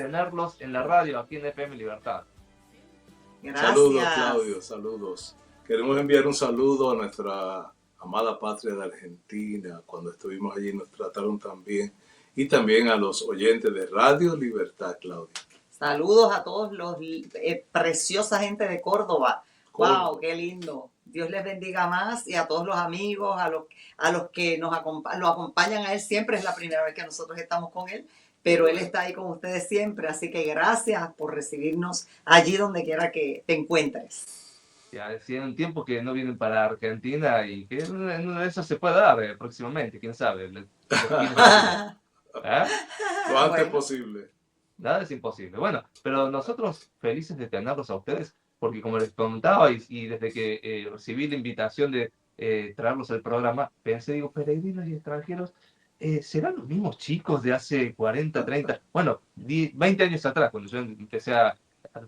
tenerlos en la radio aquí en FM Libertad. Gracias. Saludos, Claudio, saludos. Queremos enviar un saludo a nuestra amada patria de Argentina. Cuando estuvimos allí nos trataron también. Y también a los oyentes de Radio Libertad, Claudio. Saludos a todos los preciosa gente de Córdoba. Córdoba. ¡Wow! ¡Qué lindo! Dios les bendiga más, y a todos los amigos, a los que lo acompañan a él siempre. Es la primera vez que nosotros estamos con él, pero él está ahí con ustedes siempre. Así que gracias por recibirnos allí donde quiera que te encuentres. Ya decían un tiempo que no vienen para Argentina y que en una de esas se puede dar próximamente, quién sabe. ¿Eh? Lo antes Bueno. posible. Nada es imposible. Bueno, pero nosotros felices de tenerlos a ustedes, porque como les contaba y desde que recibí la invitación de traerlos al programa, pensé, digo, peregrinos y extranjeros, ¿serán los mismos chicos de hace 40, 30, bueno, 20 años atrás, cuando yo empecé a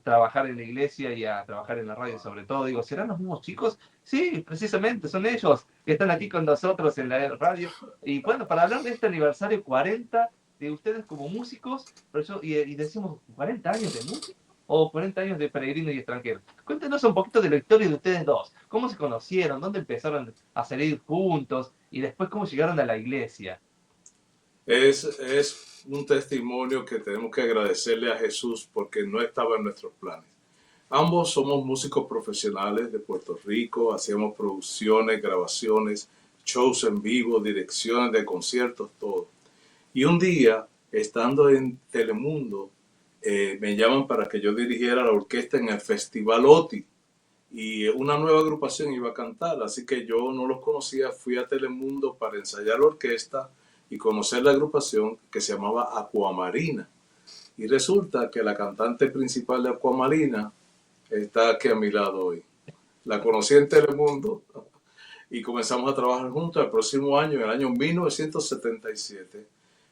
trabajar en la iglesia y a trabajar en la radio sobre todo? Digo, ¿serán los mismos chicos? Sí, precisamente, son ellos que están aquí con nosotros en la radio. Y bueno, para hablar de este aniversario 40 de ustedes como músicos, pero y decimos 40 años de música o 40 años de peregrino y extranjero. Cuéntenos un poquito de la historia de ustedes dos. ¿Cómo se conocieron? ¿Dónde empezaron a salir juntos? Y después, ¿cómo llegaron a la iglesia? Es un testimonio que tenemos que agradecerle a Jesús porque no estaba en nuestros planes. Ambos somos músicos profesionales de Puerto Rico, hacíamos producciones, grabaciones, shows en vivo, direcciones de conciertos, todo. Y un día, estando en Telemundo, me llaman para que yo dirigiera la orquesta en el Festival OTI. Y una nueva agrupación iba a cantar, así que yo no los conocía, fui a Telemundo para ensayar la orquesta y conocer la agrupación que se llamaba Aquamarina. Y resulta que la cantante principal de Aquamarina está aquí a mi lado hoy. La conocí en Telemundo y comenzamos a trabajar juntos. El próximo año, en el año 1977,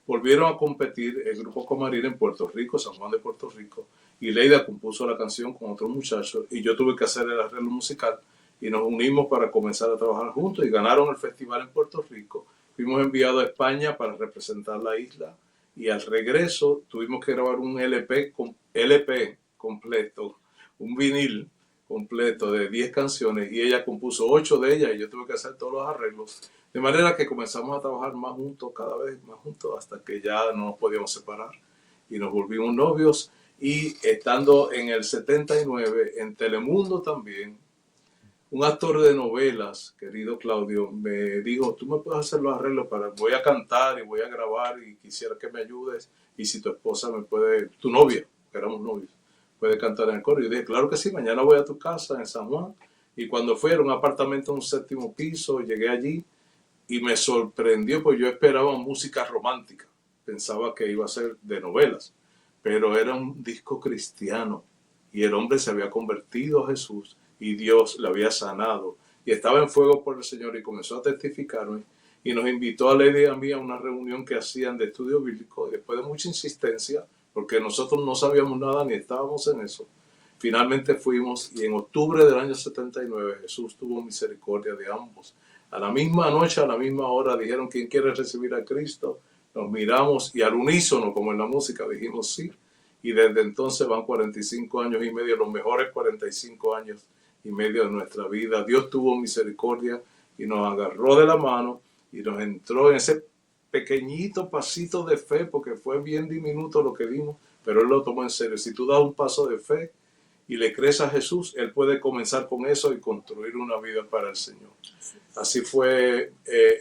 volvieron a competir el grupo Aquamarina en Puerto Rico, San Juan de Puerto Rico, y Leida compuso la canción con otros muchachos y yo tuve que hacer el arreglo musical y nos unimos para comenzar a trabajar juntos y ganaron el festival en Puerto Rico. Fuimos enviados a España para representar la isla y al regreso tuvimos que grabar un LP completo, un vinil completo de 10 canciones y ella compuso 8 de ellas y yo tuve que hacer todos los arreglos. De manera que comenzamos a trabajar más juntos, cada vez más juntos, hasta que ya no nos podíamos separar y nos volvimos novios. Y estando en el 79 en Telemundo también, un actor de novelas, querido Claudio, me dijo, tú me puedes hacer los arreglos voy a cantar y voy a grabar y quisiera que me ayudes y si tu esposa me puede, tu novia, que éramos novios, puede cantar en el coro. Y yo dije, claro que sí, mañana voy a tu casa en San Juan. Y cuando fui a un apartamento en un 7º piso, llegué allí y me sorprendió, pues yo esperaba música romántica, pensaba que iba a ser de novelas, pero era un disco cristiano y el hombre se había convertido a Jesús y Dios le había sanado y estaba en fuego por el Señor y comenzó a testificarme y nos invitó a Lady y a mí a una reunión que hacían de estudio bíblico y después de mucha insistencia, porque nosotros no sabíamos nada ni estábamos en eso, finalmente fuimos y en octubre del año 79 Jesús tuvo misericordia de ambos. A la misma noche, a la misma hora dijeron, ¿quién quiere recibir a Cristo? Nos miramos y al unísono, como en la música, dijimos sí. Y desde entonces van 45 años y medio, los mejores 45 años y medio de nuestra vida. Dios tuvo misericordia y nos agarró de la mano y nos entró en ese pequeñito pasito de fe, porque fue bien diminuto lo que dimos, pero Él lo tomó en serio. Si tú das un paso de fe y le crees a Jesús, Él puede comenzar con eso y construir una vida para el Señor. Así fue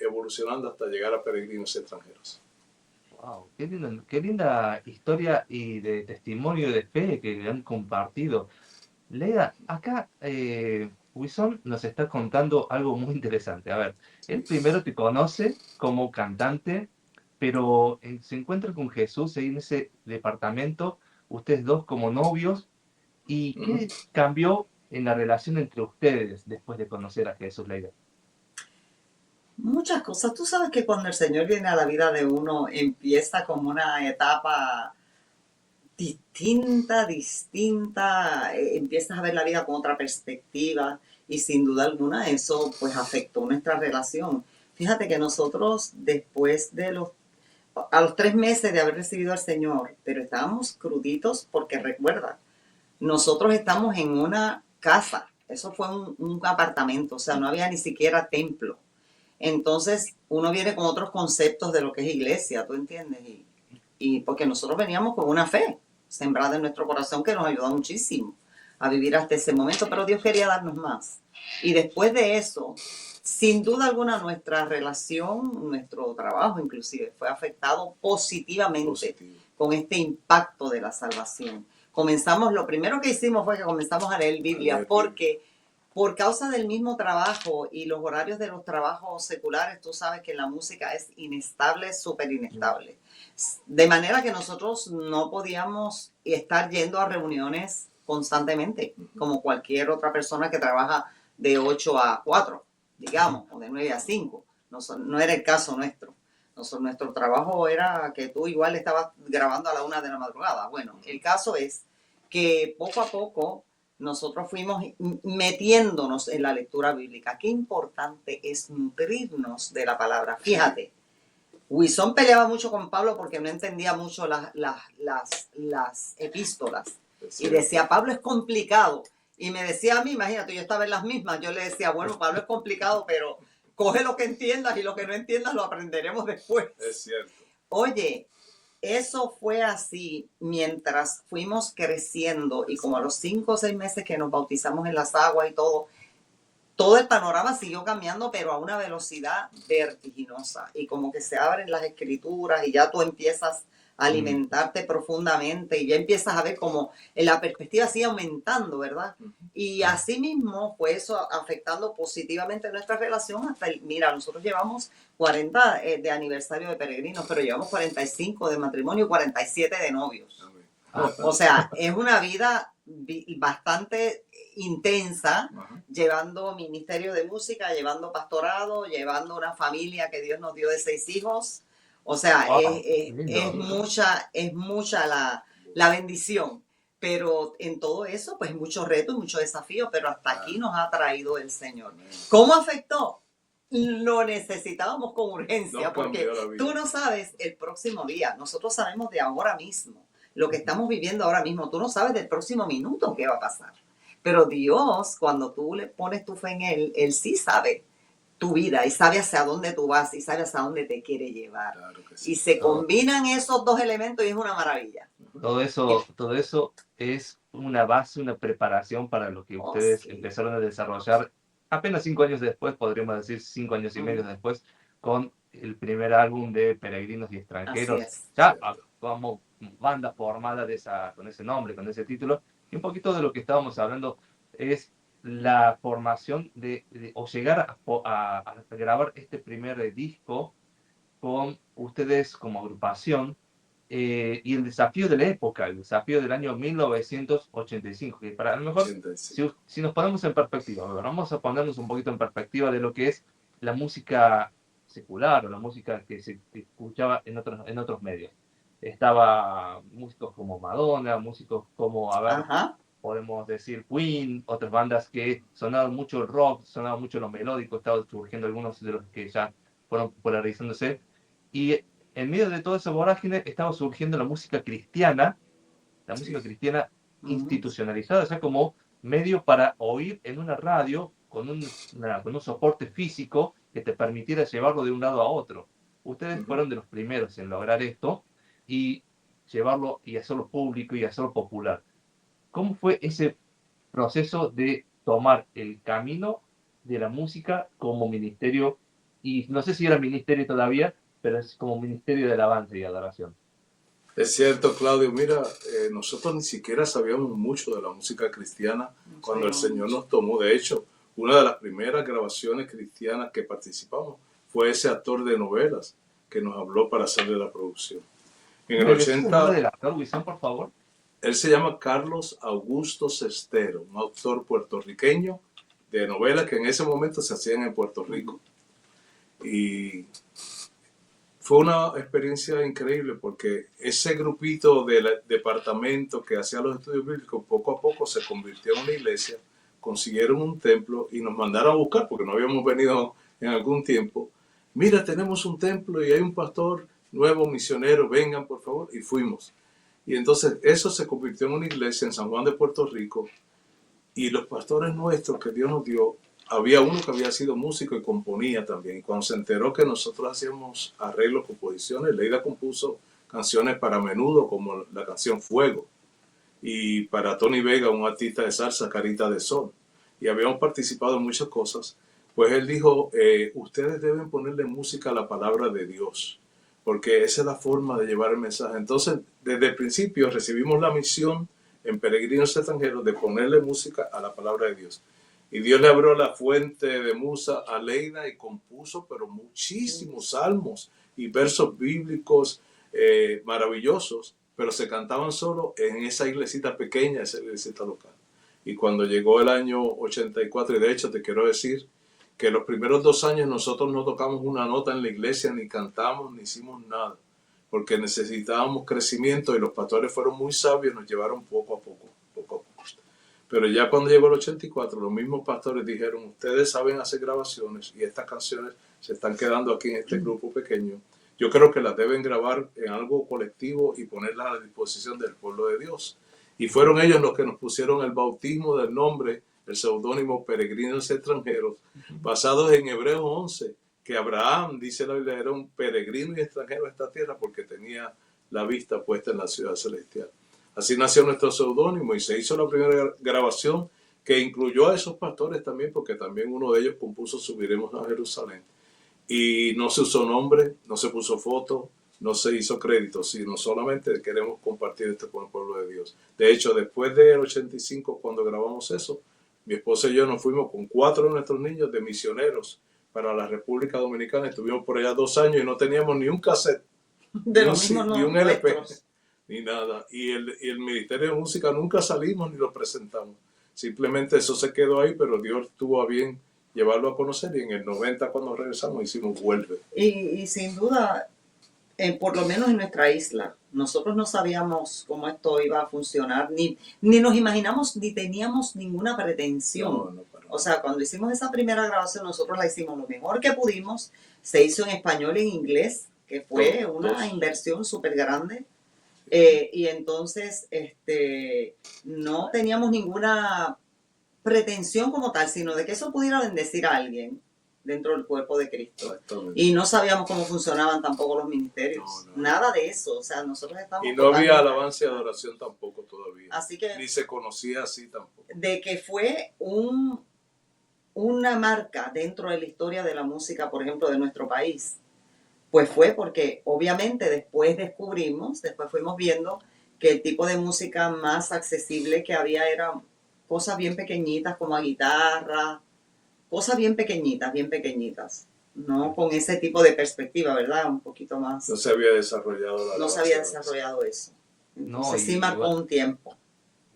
evolucionando hasta llegar a peregrinos extranjeros. Wow, qué linda historia y de testimonio de fe que han compartido. Leida, acá Wison nos está contando algo muy interesante. A ver, él primero te conoce como cantante, pero se encuentra con Jesús ahí en ese departamento, ustedes dos como novios. ¿Y qué cambió en la relación entre ustedes después de conocer a Jesús, Leida? Muchas cosas. Tú sabes que cuando el Señor viene a la vida de uno, empieza como una etapa distinta, empiezas a ver la vida con otra perspectiva y sin duda alguna eso pues afectó nuestra relación. Fíjate que nosotros después de los a los 3 meses de haber recibido al Señor, pero estábamos cruditos porque recuerda, nosotros estamos en una casa, eso fue un apartamento, o sea, no había ni siquiera templo. Entonces, uno viene con otros conceptos de lo que es iglesia, ¿tú entiendes? Y porque nosotros veníamos con una fe sembrada en nuestro corazón que nos ayudó muchísimo a vivir hasta ese momento, pero Dios quería darnos más. Y después de eso, sin duda alguna, nuestra relación, nuestro trabajo inclusive, fue afectado positivamente Positivo. con este impacto de la salvación. Comenzamos, lo primero que hicimos fue que comenzamos a leer Biblia, porque por causa del mismo trabajo y los horarios de los trabajos seculares, tú sabes que la música es inestable, súper inestable. De manera que nosotros no podíamos estar yendo a reuniones constantemente, como cualquier otra persona que trabaja de 8 a 4, digamos, o de 9 a 5. No era el caso nuestro. Nuestro trabajo era que tú igual estabas grabando a la 1 de la madrugada. Bueno, el caso es que poco a poco nosotros fuimos metiéndonos en la lectura bíblica. Qué importante es nutrirnos de la palabra. Fíjate, Wilson peleaba mucho con Pablo porque no entendía mucho las epístolas. Y decía, Pablo es complicado. Y me decía a mí, imagínate, yo estaba en las mismas, yo le decía, bueno, Pablo es complicado, pero coge lo que entiendas y lo que no entiendas lo aprenderemos después. Es cierto. Oye, eso fue así mientras fuimos creciendo y como a los 5 o 6 meses que nos bautizamos en las aguas y todo el panorama siguió cambiando, pero a una velocidad vertiginosa. Y como que se abren las escrituras y ya tú empiezas a alimentarte profundamente y ya empiezas a ver como la perspectiva sigue aumentando, ¿verdad? Y así mismo fue eso afectando positivamente nuestra relación hasta mira, nosotros llevamos 40 de aniversario de peregrinos, pero llevamos 45 de matrimonio y 47 de novios. O sea, es una vida bastante intensa, llevando ministerio de música, llevando pastorado, llevando una familia que Dios nos dio de 6 hijos. O sea, Wow, es mucha la bendición. Pero en todo eso, pues muchos retos y muchos desafíos, pero hasta aquí nos ha traído el Señor. ¿Cómo afectó? Lo necesitábamos con urgencia, porque tú no sabes el próximo día. Nosotros sabemos de ahora mismo, lo que estamos viviendo ahora mismo. Tú no sabes del próximo minuto qué va a pasar. Pero Dios, cuando tú le pones tu fe en Él sí sabe tu vida y sabe hacia dónde tú vas y sabe hacia dónde te quiere llevar. Claro que sí. Y se combinan esos dos elementos y es una maravilla. todo eso es una base, una preparación para lo que ustedes sí. empezaron a desarrollar apenas 5 años después, podríamos decir 5 años y medio después, con el primer álbum de Peregrinos y Extranjeros. Así es. Ya como banda formada con ese nombre, con ese título. Y un poquito de lo que estábamos hablando es la formación o llegar a grabar este primer disco con ustedes como agrupación y el desafío de la época, el desafío del año 1985, que para a lo mejor, si nos ponemos en perspectiva, vamos a ponernos un poquito en perspectiva de lo que es la música secular o la música que se escuchaba en otros medios. Estaba músicos como Madonna, músicos como, podemos decir Queen, otras bandas que sonaban mucho el rock, sonaban mucho lo melódico, estaban surgiendo algunos de los que ya fueron popularizándose. Y en medio de toda esa vorágine estaba surgiendo la música cristiana institucionalizada, o sea, como medio para oír en una radio con un soporte físico que te permitiera llevarlo de un lado a otro. Ustedes fueron de los primeros en lograr esto y llevarlo y hacerlo público y hacerlo popular. ¿Cómo fue ese proceso de tomar el camino de la música como ministerio? Y no sé si era ministerio todavía, pero es como ministerio de alabanza y adoración. Es cierto, Claudio. Mira, nosotros ni siquiera sabíamos mucho de la música cristiana cuando el Señor nos tomó. De hecho, una de las primeras grabaciones cristianas que participamos fue ese actor de novelas que nos habló para hacerle la producción. En el 80... del actor, Wilson, por favor? Él se llama Carlos Augusto Sestero, un autor puertorriqueño de novelas que en ese momento se hacían en Puerto Rico. Y fue una experiencia increíble porque ese grupito del departamento que hacía los estudios bíblicos poco a poco se convirtió en una iglesia, consiguieron un templo y nos mandaron a buscar porque no habíamos venido en algún tiempo. Mira, tenemos un templo y hay un pastor nuevos misioneros, vengan por favor, y fuimos. Y entonces eso se convirtió en una iglesia en San Juan de Puerto Rico, y los pastores nuestros que Dios nos dio, había uno que había sido músico y componía también. Y cuando se enteró que nosotros hacíamos arreglos, composiciones, Leida compuso canciones para Menudo, como la canción Fuego, y para Tony Vega, un artista de salsa, Carita de Sol. Y habíamos participado en muchas cosas. Pues él dijo, ustedes deben ponerle música a la palabra de Dios, porque esa es la forma de llevar el mensaje. Entonces, desde el principio recibimos la misión en Peregrinos Extranjeros de ponerle música a la palabra de Dios. Y Dios le abrió la fuente de musa a Leida y compuso, pero muchísimos salmos y versos bíblicos maravillosos, pero se cantaban solo en esa iglesita pequeña, esa iglesita local. Y cuando llegó el año 84, y de hecho te quiero decir que los primeros 2 años nosotros no tocamos una nota en la iglesia, ni cantamos, ni hicimos nada, porque necesitábamos crecimiento y los pastores fueron muy sabios, nos llevaron poco a poco. Pero ya cuando llegó el 84, los mismos pastores dijeron, ustedes saben hacer grabaciones y estas canciones se están quedando aquí en este grupo pequeño. Yo creo que las deben grabar en algo colectivo y ponerlas a la disposición del pueblo de Dios. Y fueron ellos los que nos pusieron el bautismo del nombre, el seudónimo Peregrinos Extranjeros, basados en Hebreos 11, que Abraham, dice la Biblia, era un peregrino y extranjero a esta tierra porque tenía la vista puesta en la ciudad celestial. Así nació nuestro seudónimo y se hizo la primera grabación que incluyó a esos pastores también, porque también uno de ellos compuso Subiremos a Jerusalén. Y no se usó nombre, no se puso foto, no se hizo crédito, sino solamente queremos compartir esto con el pueblo de Dios. De hecho, después del 85, cuando grabamos eso, mi esposa y yo nos fuimos con 4 de nuestros niños de misioneros para la República Dominicana. Estuvimos por allá 2 años y no teníamos ni un cassette, de los mismos ni un LP. nuestros. Ni nada. Y el Ministerio de Música nunca salimos ni lo presentamos. Simplemente eso se quedó ahí, pero Dios tuvo a bien llevarlo a conocer y en el 90 cuando regresamos hicimos Vuelve. Y sin duda, por lo menos en nuestra isla, nosotros no sabíamos cómo esto iba a funcionar, ni nos imaginamos, ni teníamos ninguna pretensión. No, o sea, cuando hicimos esa primera grabación, nosotros la hicimos lo mejor que pudimos. Se hizo en español y en inglés, que fue una inversión súper grande. Y entonces no teníamos ninguna pretensión como tal, sino de que eso pudiera bendecir a alguien dentro del cuerpo de Cristo. Y no sabíamos cómo funcionaban tampoco los ministerios, nada de eso. O sea, nosotros estamos... Y no había alabanza y adoración tampoco todavía. Así que, ni se conocía así tampoco. De que fue una marca dentro de la historia de la música, por ejemplo, de nuestro país. Pues fue porque obviamente después fuimos viendo que el tipo de música más accesible que había era cosas bien pequeñitas como a guitarra, cosas bien pequeñitas, no con ese tipo de perspectiva, ¿verdad? Un poquito más. No se había desarrollado eso. Entonces No, sí marcó un tiempo.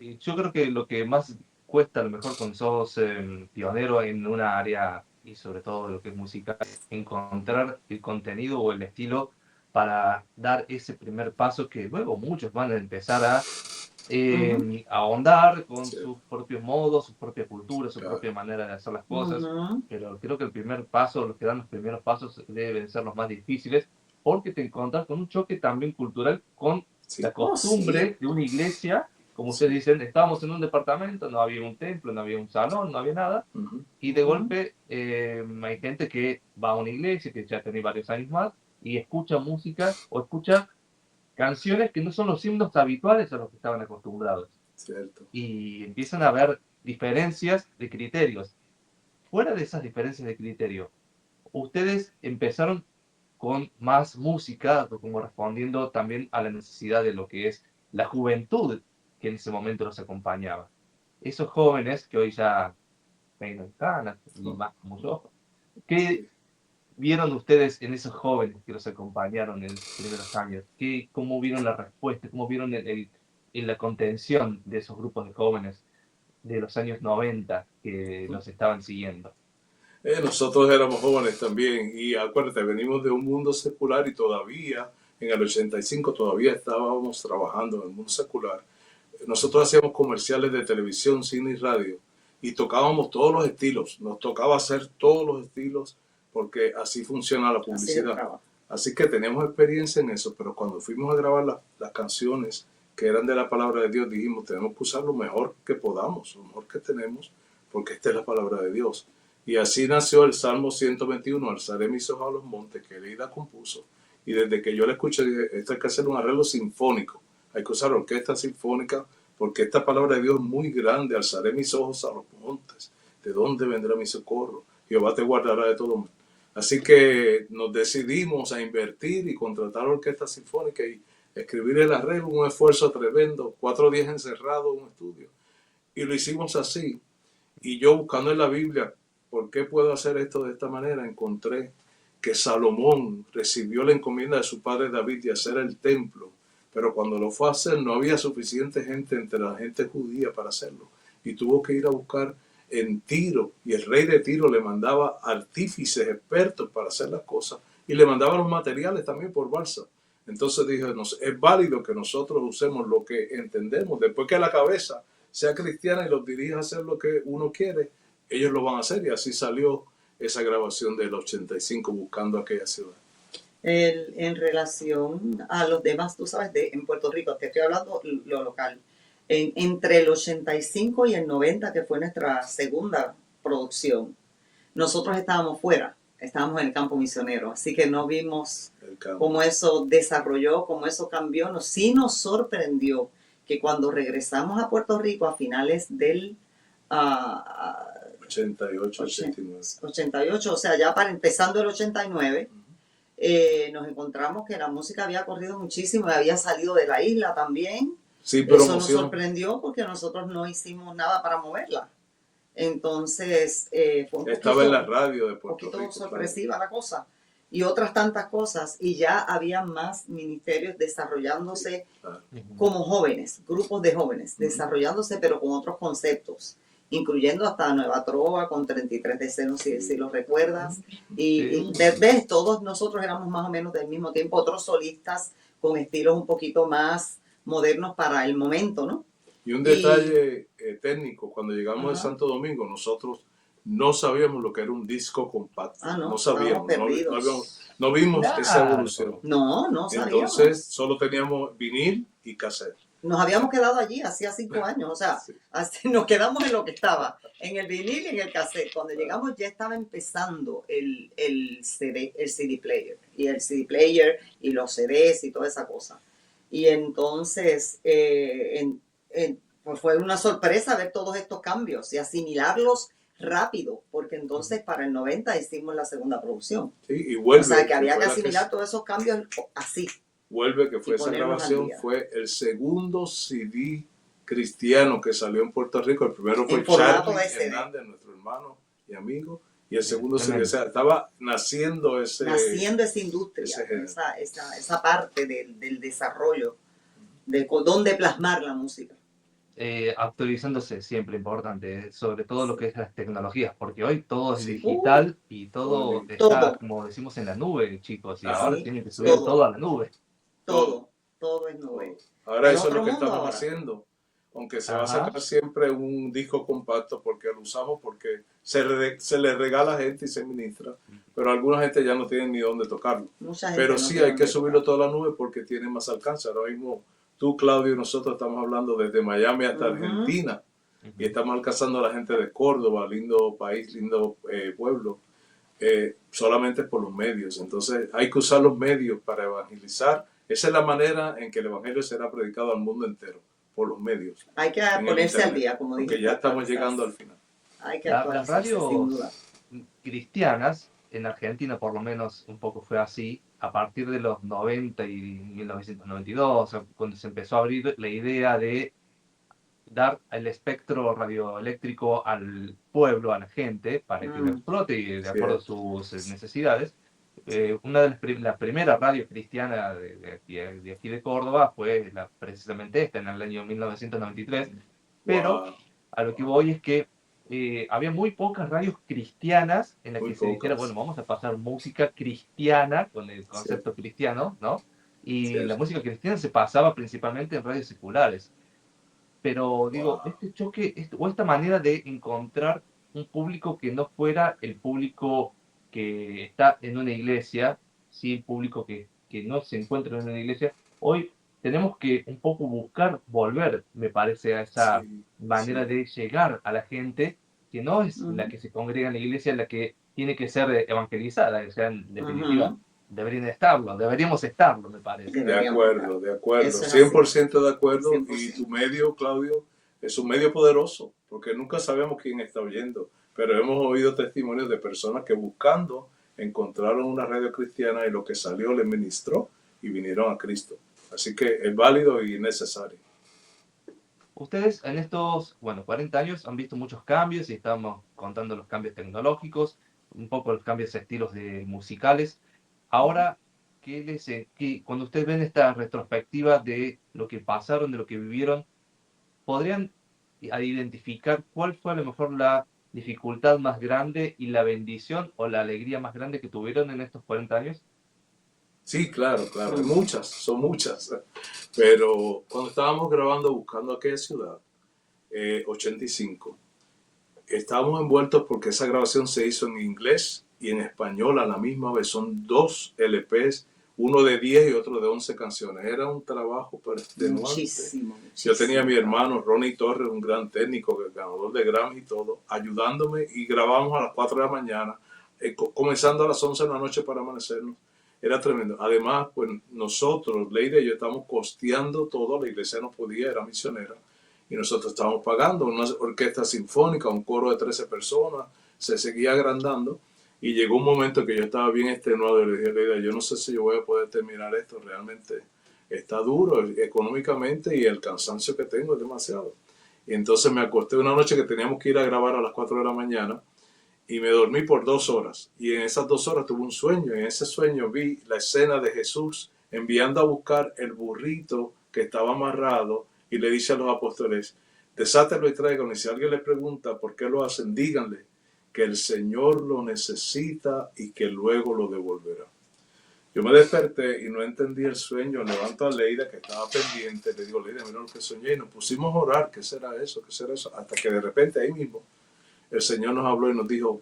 Y yo creo que lo que más cuesta, a lo mejor cuando sos pionero en una área, y sobre todo lo que es música, encontrar el contenido o el estilo para dar ese primer paso que luego muchos van a empezar a ahondar con sus propios modos, su propia cultura, su propia manera de hacer las cosas. Pero creo que el primer paso, los que dan los primeros pasos deben ser los más difíciles, porque te encuentras con un choque también cultural con la costumbre de una iglesia. Como ustedes dicen, estábamos en un departamento, no había un templo, no había un salón, no había nada. Y de golpe hay gente que va a una iglesia, que ya tiene varios años más, y escucha música o escucha canciones que no son los himnos habituales a los que estaban acostumbrados. Cierto. Y empiezan a haber diferencias de criterios. Fuera de esas diferencias de criterio, ustedes empezaron con más música, como respondiendo también a la necesidad de lo que es la juventud que en ese momento los acompañaba. Esos jóvenes que hoy ya peinan canas, y más como yo, ¿qué vieron ustedes en esos jóvenes que los acompañaron en los primeros años? ¿Cómo vieron la respuesta? ¿Cómo vieron la contención de esos grupos de jóvenes de los años 90 que los estaban siguiendo? Nosotros éramos jóvenes también y acuérdate, venimos de un mundo secular y todavía en el 85 todavía estábamos trabajando en el mundo secular. Nosotros hacíamos comerciales de televisión, cine y radio y tocábamos todos los estilos. Nos tocaba hacer todos los estilos porque así funciona la publicidad. Así que teníamos experiencia en eso, pero cuando fuimos a grabar las canciones que eran de la palabra de Dios, dijimos, tenemos que usar lo mejor que podamos, lo mejor que tenemos, porque esta es la palabra de Dios. Y así nació el Salmo 121, alzaré mis ojos a los montes, que Leida compuso. Y desde que yo la escuché, dije, esto hay que hacer un arreglo sinfónico, hay que usar orquesta sinfónica, porque esta palabra de Dios es muy grande, alzaré mis ojos a los montes, ¿de dónde vendrá mi socorro? Jehová te guardará de todo mal. Así que nos decidimos a invertir y contratar orquesta sinfónica y escribir el arreglo, un esfuerzo tremendo, 4 días encerrado en un estudio. Y lo hicimos así. Y yo buscando en la Biblia, ¿por qué puedo hacer esto de esta manera? Encontré que Salomón recibió la encomienda de su padre David de hacer el templo, pero cuando lo fue a hacer no había suficiente gente entre la gente judía para hacerlo. Y tuvo que ir a buscar en Tiro, y el rey de Tiro le mandaba artífices expertos para hacer las cosas, y le mandaba los materiales también por balsa. Entonces dije, es válido que nosotros usemos lo que entendemos, después que la cabeza sea cristiana y los dirija a hacer lo que uno quiere, ellos lo van a hacer, y así salió esa grabación del 85, Buscando aquella ciudad. En relación a los demás, tú sabes, en Puerto Rico, te estoy hablando lo local, entre el 85 y el 90, que fue nuestra segunda producción, nosotros estábamos fuera, estábamos en el campo misionero, así que no vimos cómo eso desarrolló, cómo eso cambió. Sí nos sorprendió que cuando regresamos a Puerto Rico a finales del 88, 89. 88, o sea, ya para empezando el 89, nos encontramos que la música había corrido muchísimo y había salido de la isla también. Sí, pero eso nos sorprendió porque nosotros no hicimos nada para moverla. Entonces, fue un estaba poquito, en la radio de Puerto Rico. Un poquito sorpresiva la cosa. Y otras tantas cosas. Y ya había más ministerios desarrollándose como jóvenes, grupos de jóvenes, desarrollándose pero con otros conceptos, incluyendo hasta Nueva Trova con 33 decenos, si lo recuerdas. Y ves, todos nosotros éramos más o menos del mismo tiempo, otros solistas con estilos un poquito más modernos para el momento, ¿no? Y un detalle técnico, cuando llegamos de Santo Domingo, nosotros no sabíamos lo que era un disco compacto. No sabíamos, no vimos esa evolución. No sabíamos. Entonces solo teníamos vinil y cassette. Nos habíamos quedado allí hacía 5 años, o sea, nos quedamos en lo que estaba, en el vinil y en el cassette. Cuando llegamos ya estaba empezando el CD player, y el CD player y los CDs y toda esa cosa. Y entonces pues fue una sorpresa ver todos estos cambios y asimilarlos rápido, porque entonces para el 90 hicimos la segunda producción. Sí, y vuelve, o sea, que había que asimilar todos esos cambios así. Vuelve, que fue esa grabación, fue el segundo CD cristiano que salió en Puerto Rico. El primero fue Charlie Hernández, nuestro hermano y amigo, y el segundo CD, o sea, estaba naciendo esa industria, esa parte del desarrollo, de dónde plasmar la música. Actualizándose siempre importante, sobre todo lo que es las tecnologías, porque hoy todo es digital y todo está, como decimos, en la nube, chicos, y ahora tienen que subir todo a la nube. Todo es nube. Ahora eso es lo que estamos haciendo, aunque se va a sacar siempre un disco compacto porque lo usamos, porque se le regala a gente y se ministra, pero alguna gente ya no tiene ni dónde tocarlo. Pero sí hay que subirlo todo a la nube porque tiene más alcance. Ahora mismo tú, Claudio, y nosotros estamos hablando desde Miami hasta Argentina, y estamos alcanzando a la gente de Córdoba, lindo país, lindo pueblo, solamente por los medios. Entonces hay que usar los medios para evangelizar. Esa es la manera en que el evangelio será predicado al mundo entero, por los medios. Hay que ponerse al día, como dije. Porque ya estamos llegando al final. Hay que las radios cristianas, en Argentina por lo menos un poco fue así, a partir de los 90 y 1992, cuando se empezó a abrir la idea de dar el espectro radioeléctrico al pueblo, a la gente, para que lo explote y de acuerdo a sus necesidades. Una de las primeras radios cristianas de aquí de Córdoba fue precisamente esta, en el año 1993, pero a lo que voy es que había muy pocas radios cristianas en las que se dijera, bueno, vamos a pasar música cristiana, con el concepto cristiano, ¿no? Y la música cristiana se pasaba principalmente en radios seculares. Pero digo, este choque, o esta manera de encontrar un público que no fuera el público que está en una iglesia, sí el público que no se encuentra en una iglesia, hoy tenemos que un poco buscar volver, me parece, a esa Sí, manera sí. de llegar a la gente que no es la Ujú, que se congrega en la iglesia, la que tiene que ser evangelizada, o sea, en definitiva, ujú. deberíamos estarlo, me parece. Deberíamos estar. De acuerdo, Eso es así, 100% de acuerdo. Y 100%. tu medio, Claudio, es un medio poderoso, porque nunca sabemos quién está oyendo, pero hemos oído testimonios de personas que buscando encontraron una radio cristiana y lo que salió les ministró y vinieron a Cristo. Así que es válido y necesario. Ustedes en estos, bueno, 40 años han visto muchos cambios y estamos contando los cambios tecnológicos, un poco los cambios de estilos de musicales. Ahora, cuando ustedes ven esta retrospectiva de lo que pasaron, de lo que vivieron, podrían identificar cuál fue a lo mejor la dificultad más grande y la bendición o la alegría más grande que tuvieron en estos 40 años? Sí, claro, claro, hay muchas, son muchas. Pero cuando estábamos grabando Buscando aquella ciudad, 85, estábamos envueltos porque esa grabación se hizo en inglés y en español a la misma vez. Son dos LPs, uno de 10 y otro de 11 canciones. Era un trabajo extenuante. Muchísimo, Yo tenía a mi muchísimo. hermano Ronnie Torres, un gran técnico, ganador de Grammy y todo, ayudándome, y grabábamos a las 4 de la mañana, comenzando a las 11 de la noche para amanecernos. Era tremendo. Además, pues nosotros, Leida y yo, estábamos costeando todo. La iglesia no podía, era misionera. Y nosotros estábamos pagando una orquesta sinfónica, un coro de 13 personas. Se seguía agrandando. Y llegó un momento que yo estaba bien extenuado y le dije, Leida, yo no sé si yo voy a poder terminar esto. Realmente está duro económicamente y el cansancio que tengo es demasiado. Y entonces me acosté una noche que teníamos que ir a grabar a las 4 de la mañana y me dormí por 2 horas. Y en esas 2 horas tuve un sueño. En ese sueño vi la escena de Jesús enviando a buscar el burrito que estaba amarrado y le dice a los apóstoles, desátelo y tráiganlo. Y si alguien les pregunta por qué lo hacen, díganle que el Señor lo necesita y que luego lo devolverá. Yo me desperté y no entendí el sueño. Levanto a Leida, que estaba pendiente. Le digo, Leida, mira lo que soñé. Y nos pusimos a orar. ¿Qué será eso? ¿Qué será eso? Hasta que de repente ahí mismo el Señor nos habló y nos dijo,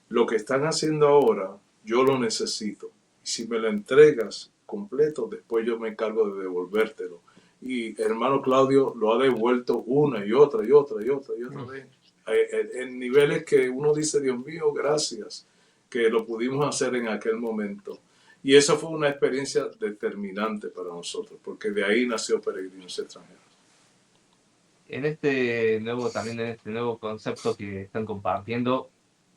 lo que están haciendo ahora, yo lo necesito. Y si me lo entregas completo, después yo me encargo de devolvértelo. Y hermano Claudio lo ha devuelto una y otra y otra y otra y otra vez. En niveles que uno dice, Dios mío, gracias, que lo pudimos hacer en aquel momento. Y eso fue una experiencia determinante para nosotros, porque de ahí nació Peregrinos Extranjeros. También en este nuevo concepto que están compartiendo,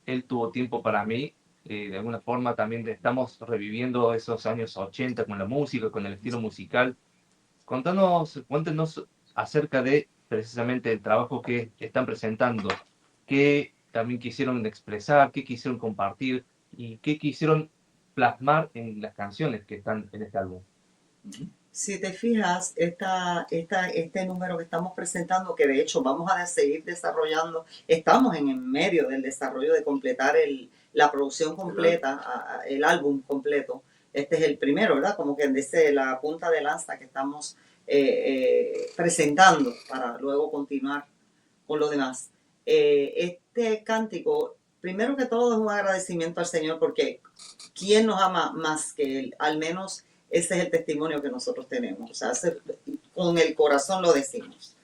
él tuvo tiempo para mí. De alguna forma también estamos reviviendo esos años 80 con la música, con el estilo musical. Cuéntenos acerca de precisamente el trabajo que están presentando, qué también quisieron expresar, qué quisieron compartir y qué quisieron plasmar en las canciones que están en este álbum. Si te fijas, este número que estamos presentando, que de hecho vamos a seguir desarrollando, estamos en el medio del desarrollo de completar la producción completa, el álbum completo. Este es el primero, ¿verdad? Como que desde la punta de lanza que estamos presentando para luego continuar con lo demás. Este cántico, primero que todo, es un agradecimiento al Señor porque ¿quién nos ama más que Él? Al menos ese es el testimonio que nosotros tenemos. O sea, con el corazón lo decimos.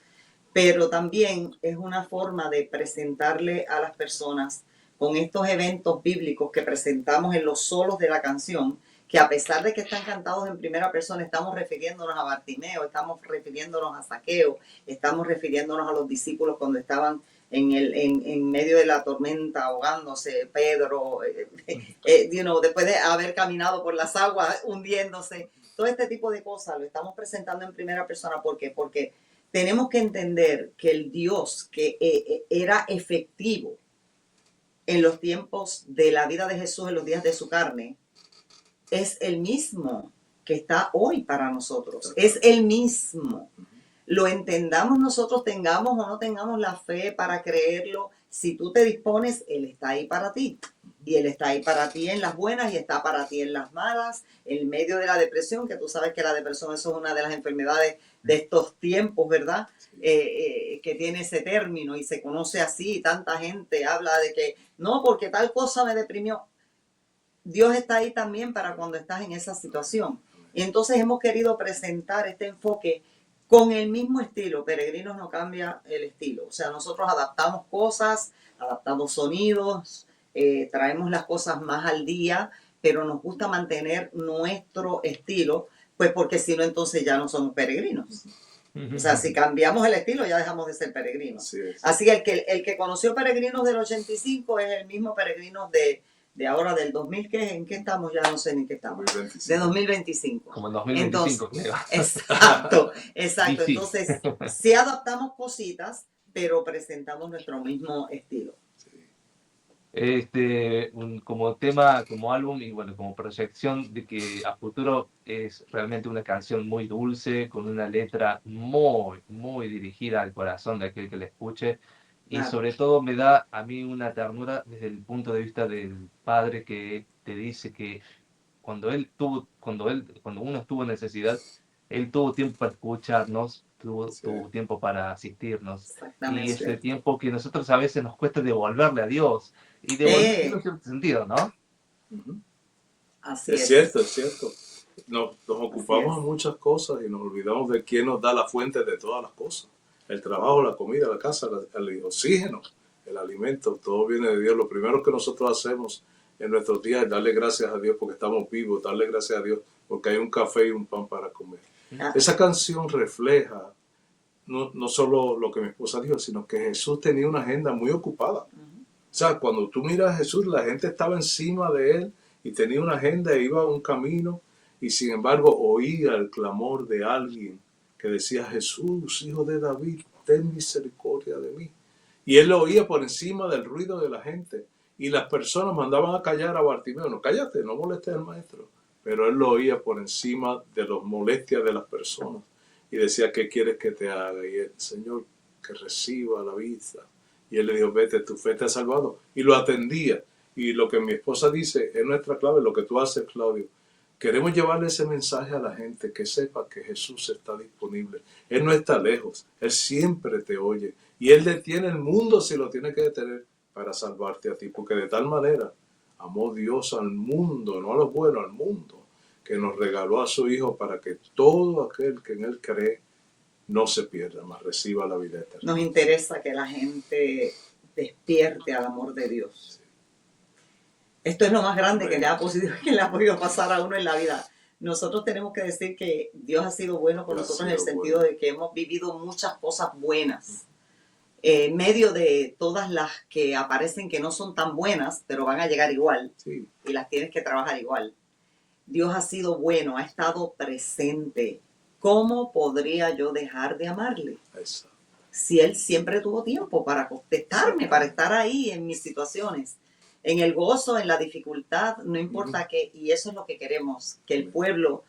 Pero también es una forma de presentarle a las personas con estos eventos bíblicos que presentamos en los solos de la canción, que a pesar de que están cantados en primera persona, estamos refiriéndonos a Bartimeo, estamos refiriéndonos a Zaqueo, estamos refiriéndonos a los discípulos cuando estaban en medio de la tormenta ahogándose, Pedro, después de haber caminado por las aguas hundiéndose, todo este tipo de cosas lo estamos presentando en primera persona. ¿Por qué? Porque tenemos que entender que el Dios que era efectivo en los tiempos de la vida de Jesús, en los días de su carne, es el mismo que está hoy para nosotros. Es el mismo. Lo entendamos nosotros, tengamos o no tengamos la fe para creerlo. Si tú te dispones, Él está ahí para ti. Y Él está ahí para ti en las buenas y está para ti en las malas, en medio de la depresión, que tú sabes que la depresión eso es una de las enfermedades de estos tiempos, ¿verdad? Que tiene ese término y se conoce así. Tanta gente habla de que no, porque tal cosa me deprimió. Dios está ahí también para cuando estás en esa situación. Y entonces hemos querido presentar este enfoque con el mismo estilo. Peregrinos no cambia el estilo. O sea, nosotros adaptamos cosas, adaptamos sonidos, traemos las cosas más al día, pero nos gusta mantener nuestro estilo, pues porque si no, entonces ya no somos peregrinos. O sea, si cambiamos el estilo, ya dejamos de ser peregrinos. Así es. Así que el que conoció Peregrinos del 85 es el mismo Peregrinos de ahora, del 2000, ¿en qué estamos? Ya no sé ni qué estamos. 2025. De 2025. Como en 2025, creo. Exacto, exacto. Sí. Entonces, sí adaptamos cositas, pero presentamos nuestro mismo estilo. Como tema, como álbum y bueno, como proyección de que a futuro es realmente una canción muy dulce, con una letra muy, muy dirigida al corazón de aquel que la escuche. Y Claro. sobre todo me da a mí una ternura desde el punto de vista del padre que te dice que cuando uno estuvo en necesidad, él tuvo tiempo para escucharnos, tuvo tiempo para asistirnos. Y Exactamente. ese tiempo que nosotros a veces nos cuesta devolverle a Dios. Y devolverle en cierto sentido, ¿no? Ujú. Así Es es. cierto, es cierto. Nos ocupamos Así en es. muchas cosas y nos olvidamos de quién nos da la fuente de todas las cosas. El trabajo, la comida, la casa, el oxígeno, el alimento, todo viene de Dios. Lo primero que nosotros hacemos en nuestros días es darle gracias a Dios porque estamos vivos, darle gracias a Dios porque hay un café y un pan para comer. Ah, Esa canción refleja no solo lo que mi esposa dijo, sino que Jesús tenía una agenda muy ocupada. O sea, cuando tú miras a Jesús, la gente estaba encima de él y tenía una agenda e iba a un camino y sin embargo oía el clamor de alguien que decía, Jesús, hijo de David, ten misericordia de mí. Y él lo oía por encima del ruido de la gente. Y las personas mandaban a callar a Bartimeo, no, cállate, no molestes al maestro. Pero él lo oía por encima de las molestias de las personas. Y decía, ¿qué quieres que te haga? Y el Señor, que reciba la vista. Y él le dijo, vete, tu fe te ha salvado. Y lo atendía. Y lo que mi esposa dice es nuestra clave, lo que tú haces, Claudio. Queremos llevarle ese mensaje a la gente, que sepa que Jesús está disponible. Él no está lejos, Él siempre te oye. Y Él detiene el mundo si lo tiene que detener para salvarte a ti. Porque de tal manera amó Dios al mundo, no a los buenos, al mundo, que nos regaló a su Hijo para que todo aquel que en Él cree no se pierda, mas reciba la vida eterna. nos interesa que la gente despierte al amor de Dios. Esto es lo más grande que le ha podido pasar a uno en la vida. Nosotros tenemos que decir que Dios ha sido bueno con Dios ha nosotros en el sido sentido bueno. de que hemos vivido muchas cosas buenas. En medio de todas las que aparecen que no son tan buenas, pero van a llegar igual. Sí. Y las tienes que trabajar igual. Dios ha sido bueno, ha estado presente. ¿Cómo podría yo dejar de amarle? Exacto. Si Él siempre tuvo tiempo para contestarme, para estar ahí en mis situaciones, en el gozo, en la dificultad, no importa qué, y eso es lo que queremos, que el pueblo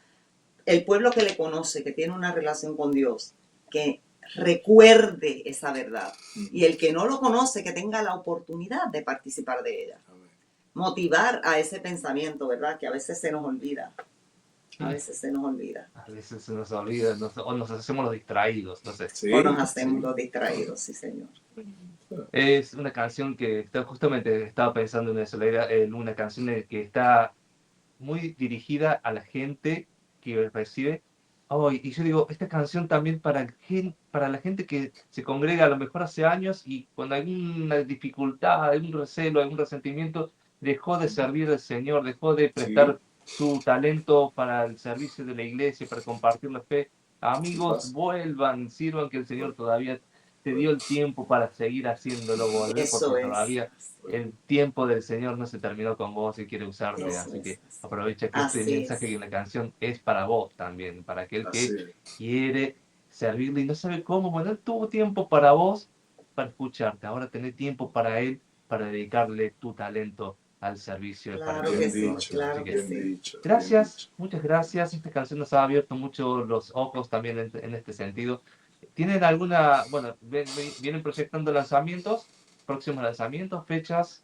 que le conoce, que tiene una relación con Dios, que recuerde esa verdad, y el que no lo conoce, que tenga la oportunidad de participar de ella. Amén. Motivar a ese pensamiento, ¿verdad? Que a veces se nos olvida. A veces se nos olvida. A veces se nos olvida, o nos hacemos los distraídos, no sé. Sí, O nos hacemos sí. los distraídos, sí, Señor. Es una canción que justamente estaba pensando en eso, en una canción que está muy dirigida a la gente que recibe. Oh, y yo digo, esta canción también para la gente que se congrega a lo mejor hace años y con alguna dificultad, algún recelo, algún resentimiento, dejó de servir al Señor, dejó de prestar su talento para el servicio de la iglesia, para compartir la fe. Amigos, vuelvan, sirvan, que el Señor todavía te dio el tiempo para seguir haciéndolo, volver, Eso porque es. todavía el tiempo del Señor no se terminó con vos y quiere usarte. Eso Así es. que aprovecha que Así este mensaje es. y la canción es para vos también, para aquel Así que es. quiere servirle y no sabe cómo. Bueno, él tuvo tiempo para vos, para escucharte. Ahora tenés tiempo para él, para dedicarle tu talento al servicio. Claro para que el sí, Señor. claro Así que que sí. Bien dicho. gracias, muchas gracias. Esta canción nos ha abierto mucho los ojos también en este sentido. ¿Tienen alguna, bueno, vienen proyectando lanzamientos, próximos lanzamientos, fechas?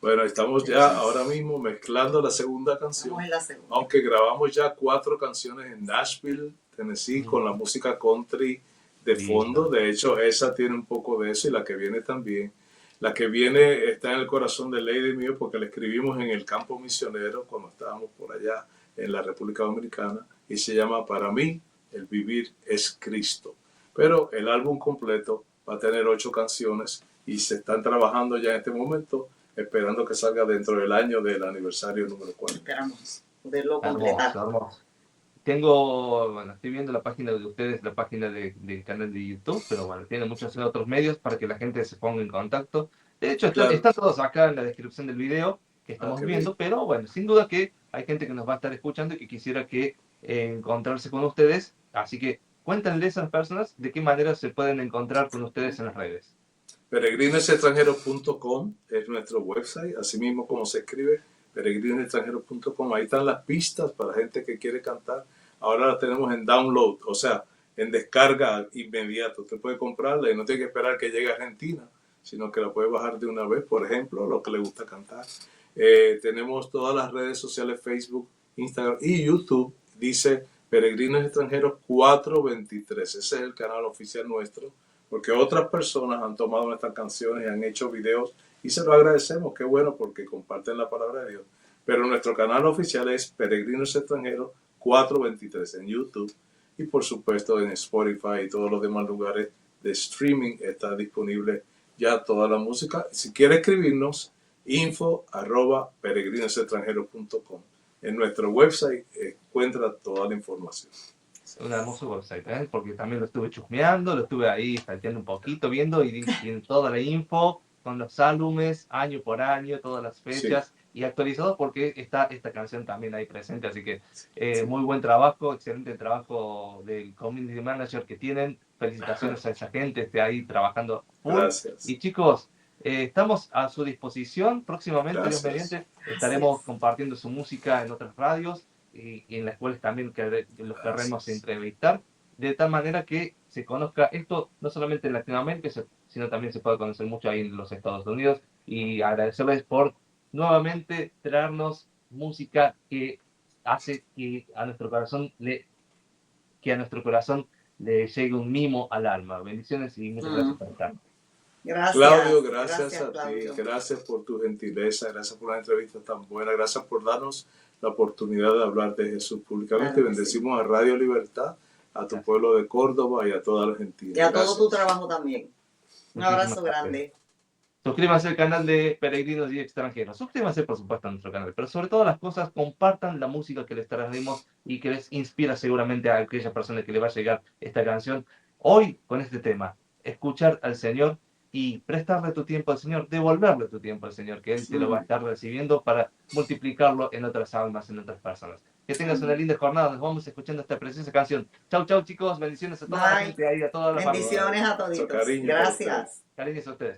Bueno, estamos ya ahora mismo mezclando la segunda canción. Vamos en la segunda. Aunque grabamos ya 4 canciones en Nashville, Tennessee, con la música country de Listo. fondo. De hecho, esa tiene un poco de eso y la que viene también. La que viene está en el corazón de Lady mío porque la escribimos en el campo misionero cuando estábamos por allá en la República Dominicana y se llama Para mí, el vivir es Cristo. Pero el álbum completo va a tener 8 canciones y se están trabajando ya en este momento, esperando que salga dentro del año del aniversario número 40. Esperamos poderlo completar. Hermoso, hermoso. Bueno, estoy viendo la página de ustedes, la página del canal de YouTube, pero bueno, tiene muchos otros medios para que la gente se ponga en contacto. De hecho, Claro. están todos acá en la descripción del video que estamos qué viendo, bien. pero bueno, sin duda que hay gente que nos va a estar escuchando y que quisiera encontrarse con ustedes. Así que cuéntenle a esas personas de qué manera se pueden encontrar con ustedes en las redes. Peregrinoextranjeros.com es nuestro website, así mismo como se escribe, peregrinoextranjeros.com. Ahí están las pistas para gente que quiere cantar. Ahora las tenemos en download, o sea, en descarga inmediato. Usted puede comprarla y no tiene que esperar que llegue a Argentina, sino que la puede bajar de una vez, por ejemplo, lo que le gusta cantar. Tenemos todas las redes sociales, Facebook, Instagram y YouTube. Dice Peregrinos Extranjeros 423. Ese es el canal oficial nuestro, porque otras personas han tomado nuestras canciones y han hecho videos y se lo agradecemos. Qué bueno, porque comparten la palabra de Dios. Pero nuestro canal oficial es Peregrinos Extranjeros 423 en YouTube y por supuesto en Spotify y todos los demás lugares de streaming está disponible ya toda la música. Si quiere escribirnos, info@peregrinoextranjeros.com. En nuestro website encuentra toda la información. Es un hermoso website, porque también lo estuve chusmeando, lo estuve ahí salteando un poquito, viendo y tiene toda la info con los álbumes, año por año, todas las fechas y actualizado porque está esta canción también ahí presente. Así que muy buen trabajo, excelente trabajo del community manager que tienen. Felicitaciones a esa gente, esté ahí trabajando full. Gracias. Y chicos, estamos a su disposición. Próximamente, Dios Gracias. mediante, estaremos compartiendo su música en otras radios y en las cuales también los querremos entrevistar, de tal manera que se conozca esto no solamente en Latinoamérica, sino también se puede conocer mucho ahí en los Estados Unidos. Y agradecerles por nuevamente traernos música que hace que a nuestro corazón le llegue un mimo al alma. Bendiciones y muchas gracias por estar. Gracias. Claudio, gracias a Claudio. ti, gracias por tu gentileza, gracias por la entrevista tan buena, gracias por darnos la oportunidad de hablar de Jesús públicamente. Claro que Bendecimos a Radio Libertad, a tu pueblo de Córdoba y a toda la Argentina. Y a Gracias. todo tu trabajo también. Un abrazo grande. Suscríbanse al canal de Peregrinos y Extranjeros. Suscríbanse, por supuesto, a nuestro canal. Pero sobre todas las cosas, compartan la música que les traemos y que les inspira seguramente a aquella persona que le va a llegar esta canción. Hoy, con este tema, escuchar al Señor y prestarle tu tiempo al Señor, devolverle tu tiempo al Señor, que Él te lo va a estar recibiendo para multiplicarlo en otras almas, en otras personas. Que tengas una linda jornada. Nos vamos escuchando esta preciosa canción. Chau, chau, chicos. Bendiciones a toda la gente ahí, a toda la familia. Bendiciones a toditos. Cariño, Gracias. Cariños a ustedes.